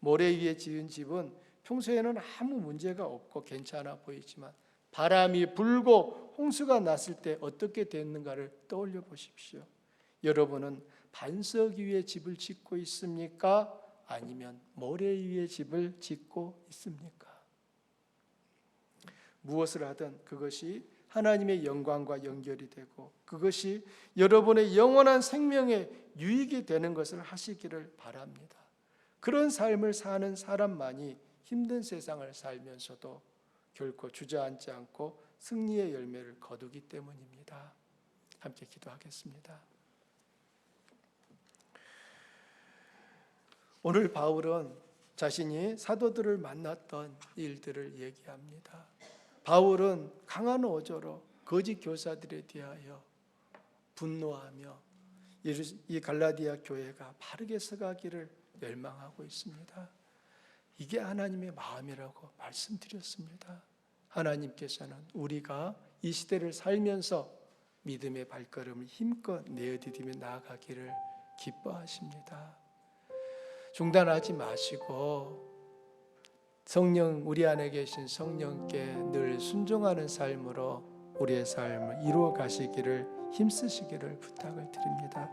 모래 위에 지은 집은 평소에는 아무 문제가 없고 괜찮아 보이지만 바람이 불고 홍수가 났을 때 어떻게 됐는가를 떠올려 보십시오. 여러분은 반석 위에 집을 짓고 있습니까? 아니면 모래 위에 집을 짓고 있습니까? 무엇을 하든 그것이 하나님의 영광과 연결이 되고 그것이 여러분의 영원한 생명에 유익이 되는 것을 하시기를 바랍니다. 그런 삶을 사는 사람만이 힘든 세상을 살면서도 결코 주저앉지 않고 승리의 열매를 거두기 때문입니다. 함께 기도하겠습니다. 오늘 바울은 자신이 사도들을 만났던 일들을 얘기합니다. 바울은 강한 어조로 거짓 교사들에 대하여 분노하며 이 갈라디아 교회가 바르게 서가기를 열망하고 있습니다. 이게 하나님의 마음이라고 말씀드렸습니다. 하나님께서는 우리가 이 시대를 살면서 믿음의 발걸음을 힘껏 내어디디며 나아가기를 기뻐하십니다. 중단하지 마시고 성령, 우리 안에 계신 성령께 늘 순종하는 삶으로 우리의 삶을 이루어 가시기를 힘쓰시기를 부탁을 드립니다.